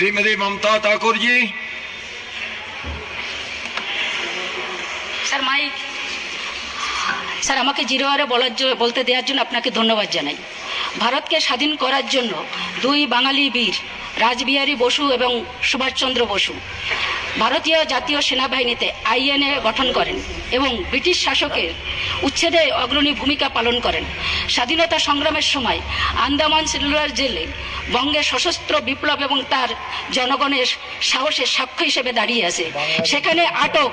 श्रीमती ममता Thakur ji. Sir mic sir আমাকে zero আওয়ারে বলতে দেওয়ার জন্য আপনাকে ধন্যবাদ জানাই। ভারতকে স্বাধীন করার জন্য দুই বাঙালি বীর রাসবিহারী বসু এবং সুভাষচন্দ্র বসু ভারতীয় জাতীয় সেনাবাহিনীতে আইএনএ গঠন করেন এবং ব্রিটিশ শাসকের উচ্ছেদে অগ্রণী ভূমিকা পালন করেন। স্বাধীনতা সংগ্রামের সময় আন্দামান সেলুলার জেলে বঙ্গের সশস্ত্র বিপ্লব এবং তার জনগণের সাহসের সাক্ষ্য হিসেবে দাঁড়িয়ে আছে। সেখানে আটক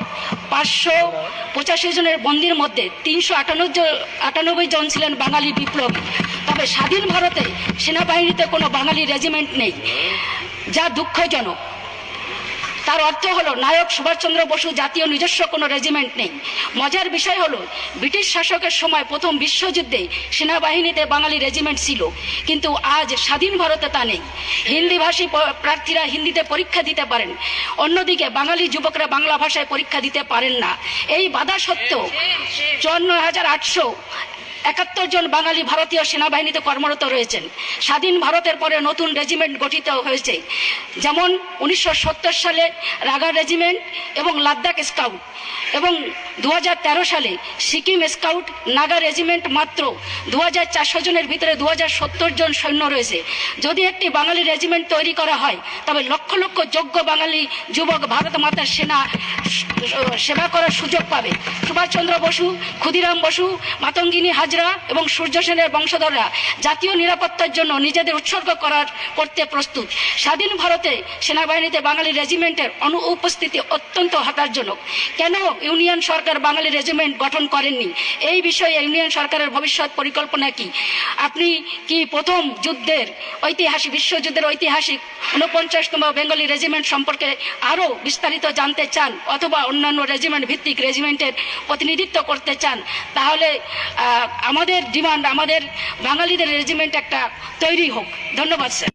585 জনের বন্দির মধ্যে 398 জন ছিলেন বাঙালি বিপ্লবী। তবে স্বাধীন ভারতে সেনাবাহিনীতে কোনো বাঙালি রেজিমেন্ট নেই, যা দুঃখজনক। তার অর্থ হলো নায়ক সুভাষচন্দ্র বসু জাতীয় নিজস্ব কোনো রেজিমেন্ট নেই। মজার বিষয় হলো ব্রিটিশ শাসকের সময় প্রথম বিশ্বযুদ্ধে সেনাবাহিনীতে বাঙালি রেজিমেন্ট ছিল, কিন্তু আজ স্বাধীন ভারতে তা নেই। হিন্দিভাষী প্রার্থীরা হিন্দিতে পরীক্ষা দিতে পারেন, অন্যদিকে বাঙালি যুবকরা বাংলা ভাষায় পরীক্ষা দিতে পারেন না। এই বাধা সত্ত্বেও 54,871 জন বাঙালি ভারতীয় সেনাবাহিনীতে কর্মরত রয়েছেন। স্বাধীন ভারতের পরে নতুন রেজিমেন্ট গঠিত হয়েছে, যেমন 1970 সালে রাগা রেজিমেন্ট এবং লাদাখ স্কাউট, এবং 2013 সালে সিকিম স্কাউট নাগা রেজিমেন্ট। মাত্র 2400 জনের ভিতরে 2070 জন সৈন্য রয়েছে। যদি একটি বাঙালি রেজিমেন্ট তৈরি করা হয় তবে লক্ষ লক্ষ যোগ্য বাঙালি যুবক ভারত মাতার সেবা করার সুযোগ পাবে। সুভাষচন্দ্র বসু, ক্ষুদিরাম বসু, মাতঙ্গিনী হাজরা এবং সূর্য সেনের বংশধররা জাতীয় নিরাপত্তার জন্য নিজেদের উৎসর্গ করতে প্রস্তুত। স্বাধীন ভারতে সেনাবাহিনীতে বাঙালি রেজিমেন্টের অনুপস্থিতি অত্যন্ত হতাশাজনক। কেন ইউনিয়ন সরকার বাঙালি রেজিমেন্ট গঠন করেননি? এই বিষয়ে ইউনিয়ন সরকারের ভবিষ্যৎ পরিকল্পনা কি? আপনি কি প্রথম বিশ্বযুদ্ধের ঐতিহাসিক 49তম বেঙ্গলি রেজিমেন্ট সম্পর্কে আরও বিস্তারিত জানতে চান, অথবা অন্যান্য রেজিমেন্ট ভিত্তিক রেজিমেন্টের প্রতিনিধিত্ব করতে চান? তাহলে আমাদের ডিমান্ড, আমাদের বাঙালিদের রেজিমেন্ট একটা তৈরি হোক। ধন্যবাদ স্যার।